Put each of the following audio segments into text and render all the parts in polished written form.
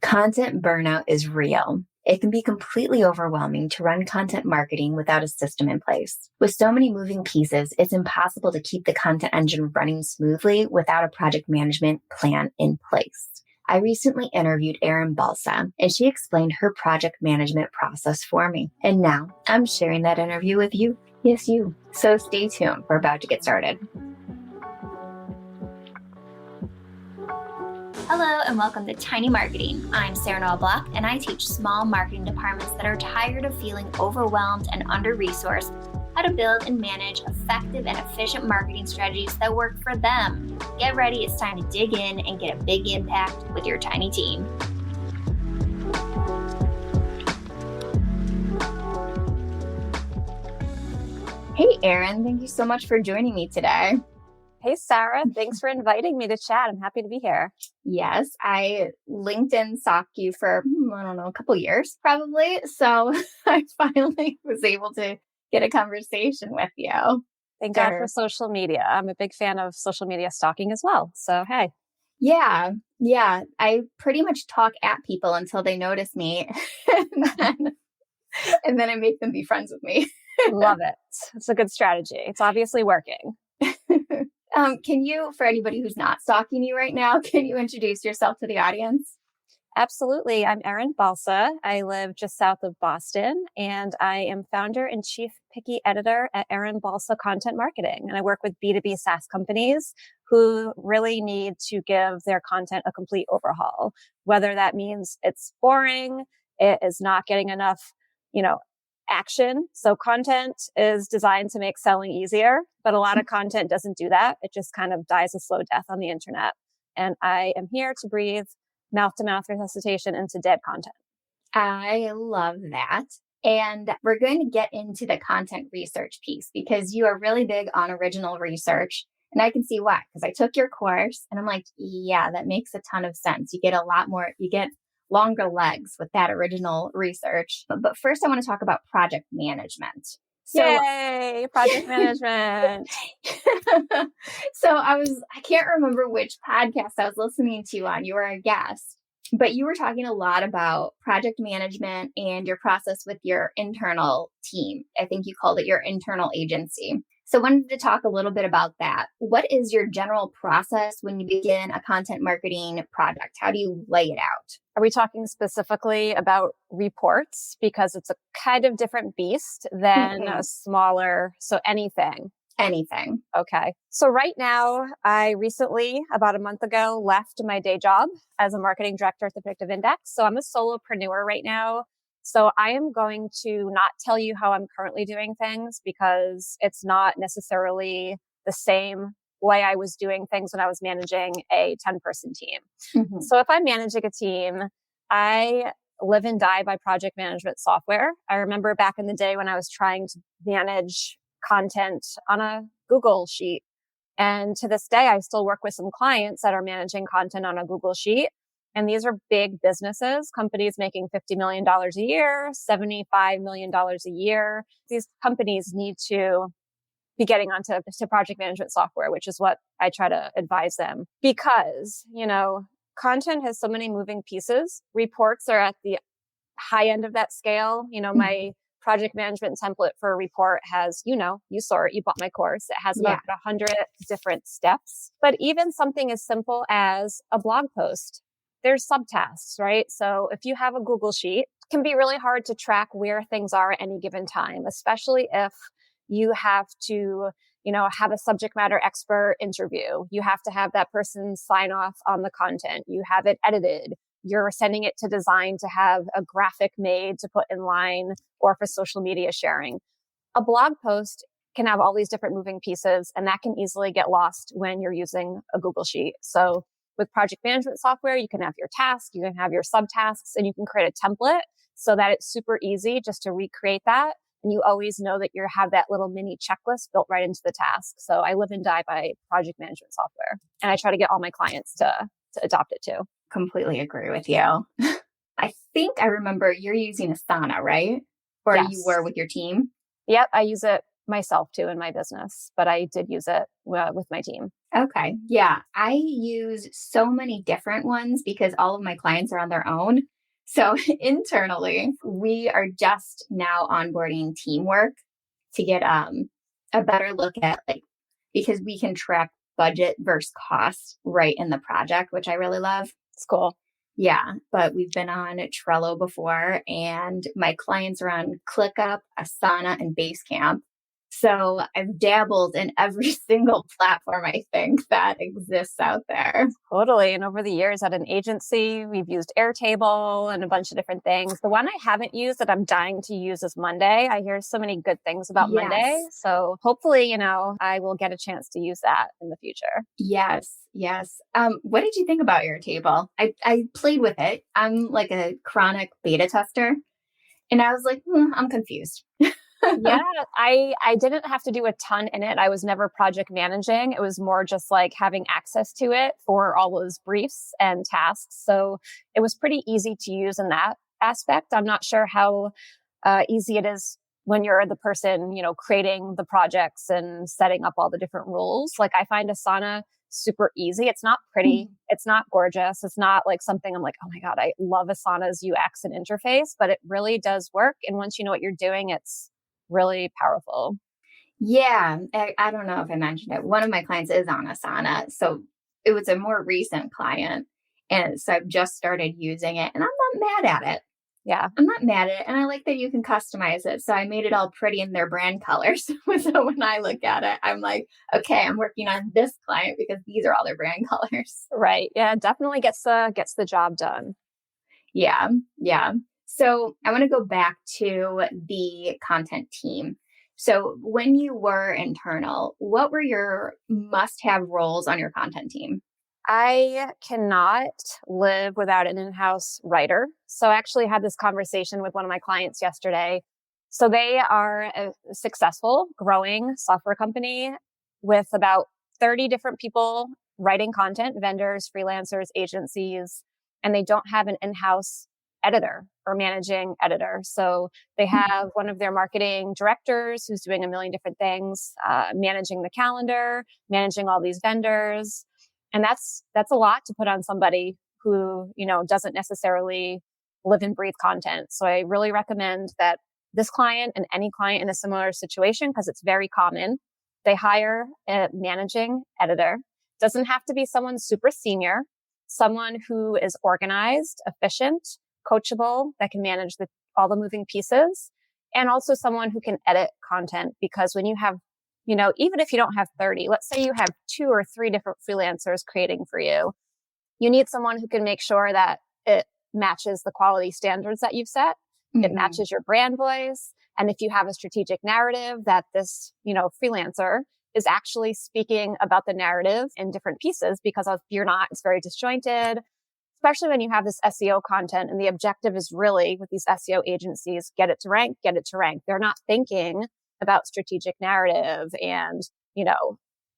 Content burnout is real. It can be completely overwhelming to run content marketing without a system in place. With so many moving pieces, it's impossible to keep the content engine running smoothly without a project management plan in place. I recently interviewed Erin Balsa, and she explained her project management process for me. And now I'm sharing that interview with you. Yes, you. So stay tuned. We're about to get started. Hello and welcome to Tiny Marketing. I'm Erin Balsa, and I teach small marketing departments that are tired of feeling overwhelmed and under-resourced how to build and manage effective and efficient marketing strategies that work for them. Get ready, it's time to dig in and get a big impact with your tiny team. Hey, Erin, thank you so much for joining me today. Hey, Sarah. Thanks for inviting me to chat. I'm happy to be here. Yes, I LinkedIn stalked you for, a couple years probably. So I finally was able to get a conversation with you. Thank God for social media. I'm a big fan of social media stalking as well. So, hey. Yeah. I pretty much talk at people until they notice me. and then I make them be friends with me. Love it. It's a good strategy. It's obviously working. Can you, for anybody who's not stalking you right now, can you introduce yourself to the audience? Absolutely. I'm Erin Balsa. I live just south of Boston, and I am founder and chief picky editor at Erin Balsa Content Marketing. And I work with B2B SaaS companies who really need to give their content a complete overhaul, whether that means it's boring, it is not getting enough, action. So content is designed to make selling easier, but a lot of content doesn't do that. It just kind of dies a slow death on the internet. And I am here to breathe mouth-to-mouth resuscitation into dead content. I love that. And we're going to get into the content research piece because you are really big on original research. And I can see why, because I took your course and I'm like, yeah, that makes a ton of sense. You get longer legs with that original research. But first, I want to talk about project management. Yay, project management. So I can't remember which podcast I was listening to you on. You were a guest, but you were talking a lot about project management and your process with your internal team. I think you called it your internal agency. So I wanted to talk a little bit about that. What is your general process when you begin a content marketing project? How do you lay it out? Are we talking specifically about reports? Because it's a kind of different beast than a smaller, so anything. Anything. Okay. So right now, I recently, about a month ago, left my day job as a marketing director at the Predictive Index. So I'm a solopreneur right now. So I am going to not tell you how I'm currently doing things because it's not necessarily the same way I was doing things when I was managing a 10-person team. Mm-hmm. So if I'm managing a team, I live and die by project management software. I remember back in the day when I was trying to manage content on a Google Sheet. And to this day, I still work with some clients that are managing content on a Google Sheet. And these are big businesses, companies making $50 million a year, $75 million a year. These companies need to be getting onto project management software, which is what I try to advise them. Because, content has so many moving pieces. Reports are at the high end of that scale. My project management template for a report has, you saw it, you bought my course. It has about 100 different steps. But even something as simple as a blog post, there's subtasks, right? So if you have a Google Sheet, it can be really hard to track where things are at any given time, especially if you have to, have a subject matter expert interview. You have to have that person sign off on the content. You have it edited. You're sending it to design to have a graphic made to put in line or for social media sharing. A blog post can have all these different moving pieces, and that can easily get lost when you're using a Google Sheet. So with project management software, you can have your task, you can have your subtasks, and you can create a template so that it's super easy just to recreate that. And you always know that you have that little mini checklist built right into the task. So I live and die by project management software. And I try to get all my clients to adopt it too. Completely agree with you. I think I remember you're using Asana, right? Or yes. You were with your team? Yep, I use it myself too in my business, but I did use it with my team. Okay. Yeah. I use so many different ones because all of my clients are on their own. So internally, we are just now onboarding teamwork to get a better look at like because we can track budget versus cost right in the project, which I really love. It's cool. Yeah, but we've been on Trello before, and my clients are on ClickUp, Asana, and Basecamp. So I've dabbled in every single platform I think that exists out there. Totally. And over the years at an agency, we've used Airtable and a bunch of different things. The one I haven't used that I'm dying to use is Monday. I hear so many good things about Monday. Yes, So hopefully, I will get a chance to use that in the future. yes, yes. What did you think about Airtable? I played with it. I'm like a chronic beta tester, and I was like, I'm confused. Yeah, I didn't have to do a ton in it. I was never project managing. It was more just like having access to it for all those briefs and tasks. So it was pretty easy to use in that aspect. I'm not sure how easy it is when you're the person, creating the projects and setting up all the different rules. Like I find Asana super easy. It's not pretty. It's not gorgeous. It's not like something I'm like, oh my God, I love Asana's UX and interface, but it really does work. And once you know what you're doing, it's really powerful. Yeah, I don't know if I mentioned it. One of my clients is on Asana. So it was a more recent client. And so I've just started using it and I'm not mad at it. Yeah. I'm not mad at it. And I like that you can customize it. So I made it all pretty in their brand colors. So when I look at it, I'm like, okay, I'm working on this client because these are all their brand colors. Right. Yeah. Definitely gets the job done. Yeah. Yeah. So I want to go back to the content team. So when you were internal, what were your must have roles on your content team? I cannot live without an in-house writer. So I actually had this conversation with one of my clients yesterday. So they are a successful, growing software company with about 30 different people writing content, vendors, freelancers, agencies, and they don't have an in-house editor or managing editor. So they have one of their marketing directors who's doing a million different things, managing the calendar, managing all these vendors. And that's a lot to put on somebody who, doesn't necessarily live and breathe content. So I really recommend that this client and any client in a similar situation, because it's very common, they hire a managing editor. Doesn't have to be someone super senior, someone who is organized, efficient, coachable, that can manage all the moving pieces, and also someone who can edit content. Because when you have even if you don't have 30, let's say you have 2 or 3 different freelancers creating for you, you need someone who can make sure that it matches the quality standards that you've set. It Mhm. matches your brand voice. And if you have a strategic narrative that this, freelancer is actually speaking about the narrative in different pieces, because if you're not, it's very disjointed, especially when you have this SEO content. And the objective is really with these SEO agencies, get it to rank, get it to rank. They're not thinking about strategic narrative and,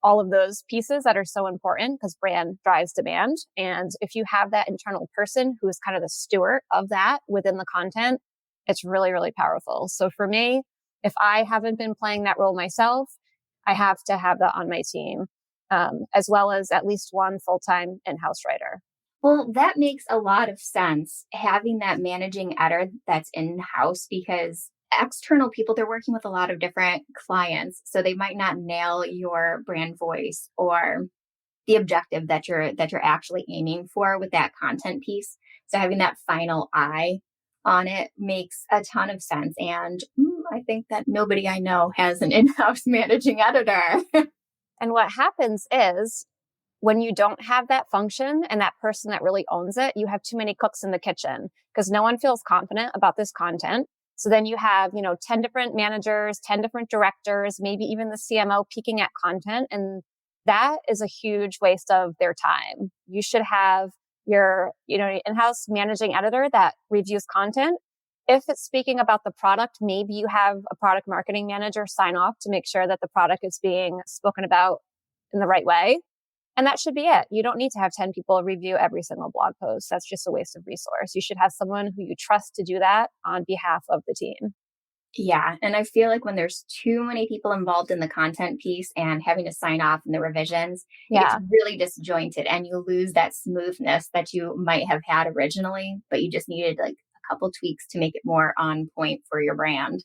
all of those pieces that are so important because brand drives demand. And if you have that internal person who is kind of the steward of that within the content, it's really, really powerful. So for me, if I haven't been playing that role myself, I have to have that on my team, as well as at least one full-time in-house writer. Well, that makes a lot of sense having that managing editor that's in house because external people, they're working with a lot of different clients. So they might not nail your brand voice or the objective that you're actually aiming for with that content piece. So having that final eye on it makes a ton of sense. And I think that nobody I know has an in-house managing editor. And what happens is when you don't have that function and that person that really owns it, you have too many cooks in the kitchen because no one feels confident about this content. So then you have, 10 different managers, 10 different directors, maybe even the CMO peeking at content. And that is a huge waste of their time. You should have your, in-house managing editor that reviews content. If it's speaking about the product, maybe you have a product marketing manager sign off to make sure that the product is being spoken about in the right way. And that should be it. You don't need to have 10 people review every single blog post. That's just a waste of resource. You should have someone who you trust to do that on behalf of the team. Yeah. And I feel like when there's too many people involved in the content piece and having to sign off in the revisions, it gets Yeah. really disjointed and you lose that smoothness that you might have had originally, but you just needed like a couple tweaks to make it more on point for your brand.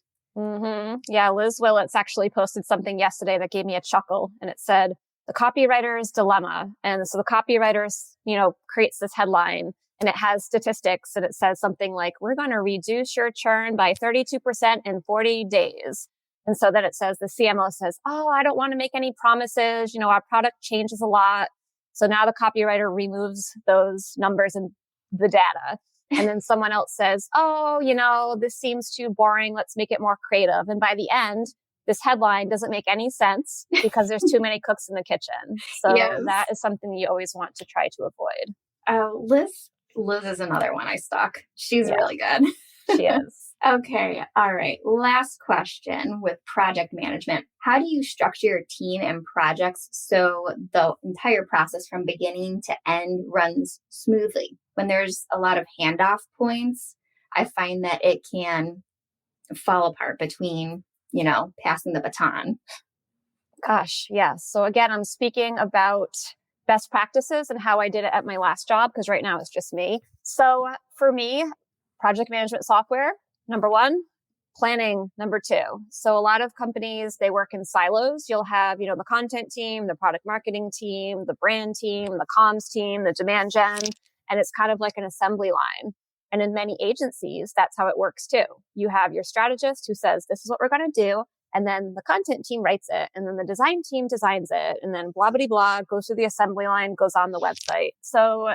Yeah, Liz Willits actually posted something yesterday that gave me a chuckle, and it said, the copywriter's dilemma. And so the copywriter, creates this headline and it has statistics and it says something like, we're going to reduce your churn by 32% in 40 days. And so then it says, the CMO says, oh, I don't want to make any promises. Our product changes a lot. So now the copywriter removes those numbers and the data. And then someone else says, oh, this seems too boring. Let's make it more creative. And by the end, this headline doesn't make any sense because there's too many cooks in the kitchen. So Yes. that is something you always want to try to avoid. Liz is another one I stalk. She's really good. She is. Okay. All right. Last question with project management. How do you structure your team and projects so the entire process from beginning to end runs smoothly? When there's a lot of handoff points, I find that it can fall apart between, passing the baton. Gosh, yes. So again, I'm speaking about best practices and how I did it at my last job, because right now it's just me. So for me, project management software, number one, planning, number two. So a lot of companies, they work in silos. You'll have, the content team, the product marketing team, the brand team, the comms team, the demand gen, and it's kind of like an assembly line. And in many agencies, that's how it works too. You have your strategist who says, this is what we're going to do. And then the content team writes it. And then the design team designs it. And then blah, blah, blah, goes through the assembly line, goes on the website. So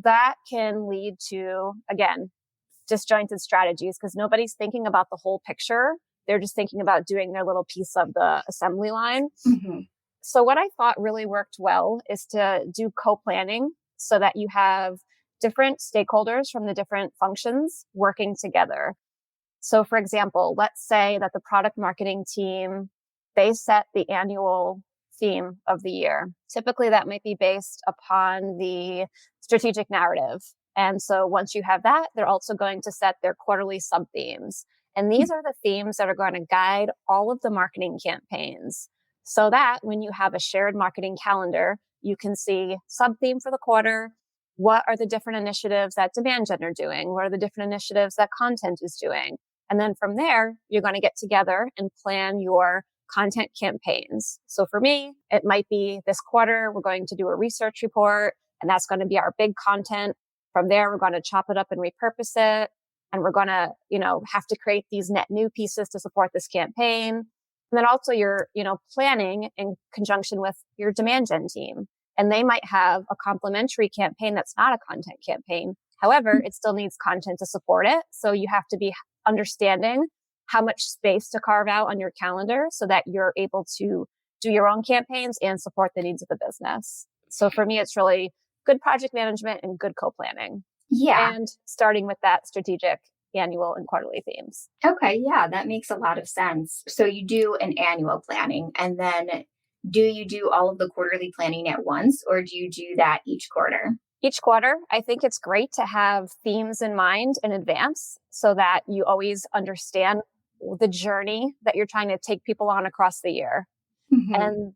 that can lead to, again, disjointed strategies because nobody's thinking about the whole picture. They're just thinking about doing their little piece of the assembly line. Mm-hmm. So what I thought really worked well is to do co-planning so that you have different stakeholders from the different functions working together. So for example, let's say that the product marketing team, they set the annual theme of the year. Typically that might be based upon the strategic narrative. And so once you have that, they're also going to set their quarterly sub-themes. And these are the themes that are going to guide all of the marketing campaigns so that when you have a shared marketing calendar, you can see sub-theme for the quarter. What are the different initiatives that demand gen are doing? What are the different initiatives that content is doing? And then from there, you're going to get together and plan your content campaigns. So for me, it might be this quarter, we're going to do a research report, and that's going to be our big content. From there, we're going to chop it up and repurpose it. And we're going to, have to create these net new pieces to support this campaign. And then also you're, planning in conjunction with your demand gen team. And they might have a complementary campaign that's not a content campaign. However, it still needs content to support it. So you have to be understanding how much space to carve out on your calendar so that you're able to do your own campaigns and support the needs of the business. So for me, it's really good project management and good co-planning. Yeah. And starting with that strategic annual and quarterly themes. Okay. Yeah, that makes a lot of sense. So you do an annual planning, and then do you do all of the quarterly planning at once, or do you do that each quarter? Each quarter, I think it's great to have themes in mind in advance so that you always understand the journey that you're trying to take people on across the year. Mm-hmm. And,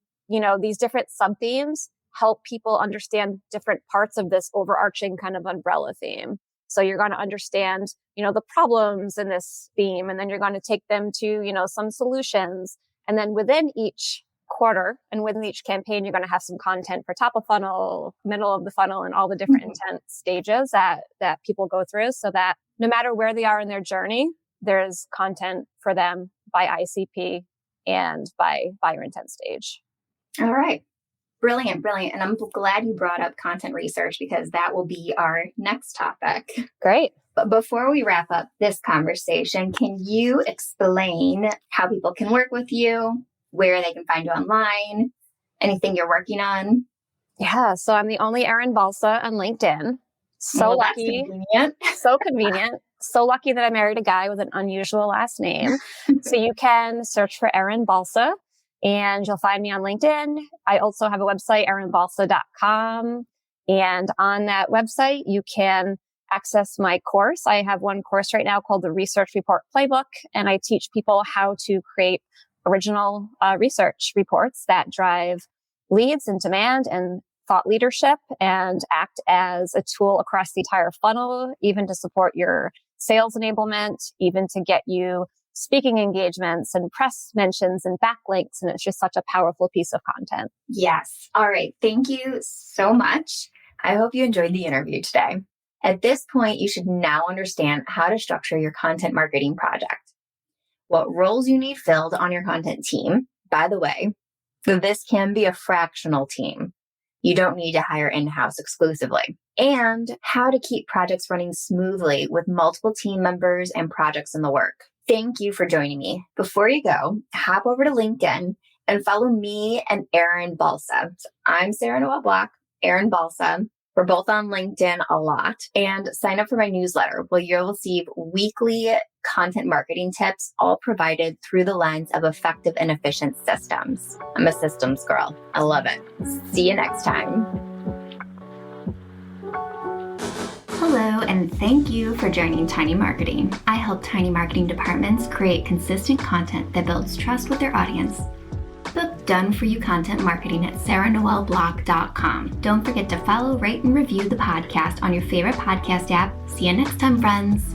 these different sub-themes help people understand different parts of this overarching kind of umbrella theme. So you're going to understand, the problems in this theme, and then you're going to take them to, some solutions. And then within each quarter and within each campaign, you're going to have some content for top of funnel, middle of the funnel, and all the different intent stages that people go through so that no matter where they are in their journey, there's content for them by ICP and by buyer intent stage. All right. Brilliant. And I'm glad you brought up content research because that will be our next topic. Great. But before we wrap up this conversation, can you explain how people can work with you, where they can find you online, anything you're working on? Yeah. So I'm the only Erin Balsa on LinkedIn. So lucky. That's convenient. So convenient. So lucky that I married a guy with an unusual last name. So you can search for Erin Balsa and you'll find me on LinkedIn. I also have a website, erinbalsa.com. And on that website, you can access my course. I have one course right now called the Research Report Playbook, and I teach people how to create original research reports that drive leads and demand and thought leadership and act as a tool across the entire funnel, even to support your sales enablement, even to get you speaking engagements and press mentions and backlinks. And it's just such a powerful piece of content. Yes. All right. Thank you so much. I hope you enjoyed the interview today. At this point, you should now understand how to structure your content marketing project, what roles you need filled on your content team. By the way, this can be a fractional team. You don't need to hire in-house exclusively. And how to keep projects running smoothly with multiple team members and projects in the work. Thank you for joining me. Before you go, hop over to LinkedIn and follow me and Erin Balsa. I'm Sarah Noel Block, Erin Balsa. We're both on LinkedIn a lot. And sign up for my newsletter where you'll receive weekly content marketing tips, all provided through the lens of effective and efficient systems. I'm a systems girl. I love it. See you next time. Hello, and thank you for joining Tiny Marketing. I help tiny marketing departments create consistent content that builds trust with their audience. Book done-for-you content marketing at sarahnoelblock.com. Don't forget to follow, rate, and review the podcast on your favorite podcast app. See you next time, friends.